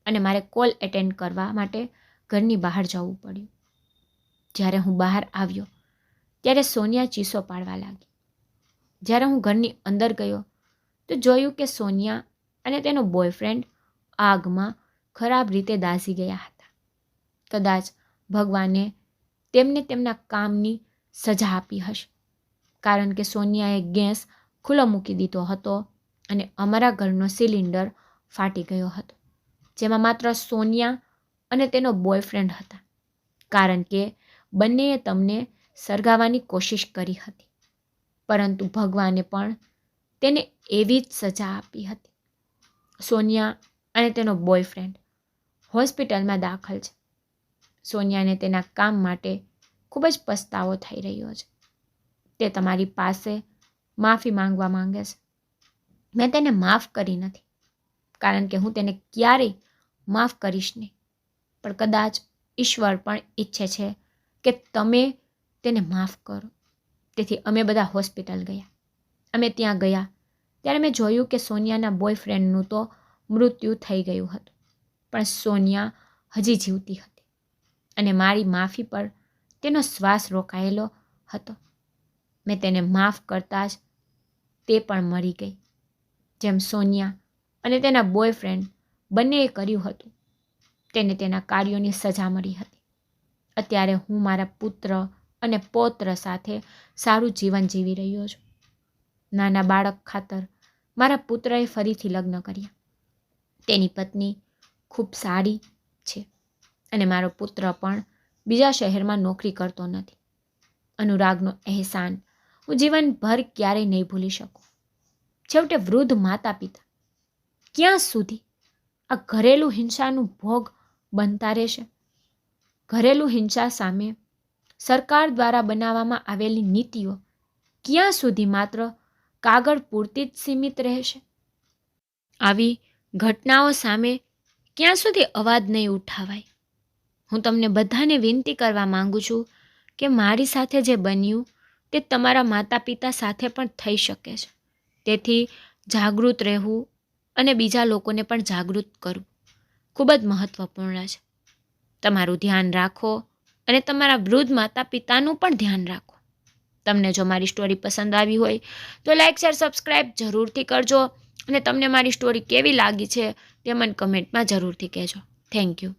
અને મારે કોલ એટેન્ડ કરવા માટે ઘરની બહાર જવું પડ્યું. જ્યારે હું બહાર આવ્યો ત્યારે સોનિયા ચીસો પાડવા લાગી. જ્યારે હું ઘરની અંદર ગયો તો જોયું કે સોનિયા અને તેનો બોયફ્રેન્ડ આગમાં ખરાબ રીતે દાઝી ગયા હતા. કદાચ ભગવાને તેમને તેમના કામની સજા આપી હશે કારણ કે સોનિયાએ ગેસ ખુલ્લો મૂકી દીધો હતો અને અમારા ઘરનો સિલિન્ડર ફાટી ગયો હતો જેમાં માત્ર સોનિયા અને તેનો બોયફ્રેન્ડ હતા કારણ કે બંનેએ તમને સળગાવવાની કોશિશ કરી હતી પરંતુ ભગવાને પણ તેને એવી જ સજા આપી હતી. સોનિયા અને તેનો બોયફ્રેન્ડ હોસ્પિટલમાં દાખલ છે. સોનિયાને તેના કામ માટે ખૂબ જ પસ્તાવો થઈ રહ્યો છે. તે તમારી પાસે માફી માંગવા માંગે છે. મેં તેને માફ કરી નથી કારણ કે હું તેને ક્યારેય માફ કરીશ નહીં, પણ કદાચ ઈશ્વર પણ ઈચ્છે છે કે તમે તેને માફ કરો. તેથી અમે બધા હોસ્પિટલ ગયા. અમે ત્યાં ગયા ત્યારે મેં જોયું કે સોનિયાના બોયફ્રેન્ડનું તો મૃત્યુ થઈ ગયું હતું પણ સોનિયા હજી જીવતી હતી અને મારી માફી પર તેનો શ્વાસ રોકાયેલો હતો. મેં તેને માફ કરતાં જ તે પણ મરી ગઈ જેમ સોનિયા અને તેના બોયફ્રેન્ડ બંનેએ કર્યું હતું. તેને તેના કાર્યોની સજા મળી હતી. અત્યારે હું મારા પુત્ર અને પૌત્ર સાથે સારું જીવન જીવી રહ્યો છું. નાના બાળક ખાતર મારા પુત્રએ ફરીથી લગ્ન કર્યા. તેની પત્ની ખૂબ સારી છે અને મારો પુત્ર પણ બીજા શહેરમાં નોકરી કરતો નથી. અનુરાગનો અહેસાન હું જીવનભર ક્યારેય નહીં ભૂલી શકું. છેવટે વૃદ્ધ માતા પિતા ક્યાં સુધી આ ઘરેલું હિંસાનું ભોગ બનતા રહેશે? ઘરેલું હિંસા સામે સરકાર દ્વારા બનાવવામાં આવેલી નીતિઓ ક્યાં સુધી માત્ર કાગળ પૂરતી જ સીમિત રહેશે? આવી ઘટનાઓ સામે ક્યાં સુધી અવાજ નહીં ઉઠાવાય? હું તમને બધાને વિનંતી કરવા માંગુ છું કે મારી સાથે જે બન્યું તે તમારા માતા પિતા સાથે પણ થઈ શકે છે. તેથી જાગૃત રહેવું અને બીજા લોકોને પણ જાગૃત કરવું ખૂબ જ મહત્ત્વપૂર્ણ છે. તમારું ધ્યાન રાખો અને તમારા વૃદ્ધ માતા પિતાનું પણ ધ્યાન રાખો. તમને જો મારી સ્ટોરી પસંદ આવી હોય તો લાઇક શેર સબસ્ક્રાઈબ જરૂરથી કરજો અને તમને મારી સ્ટોરી કેવી લાગી છે તે મને કમેન્ટમાં જરૂરથી કહેજો. Thank you.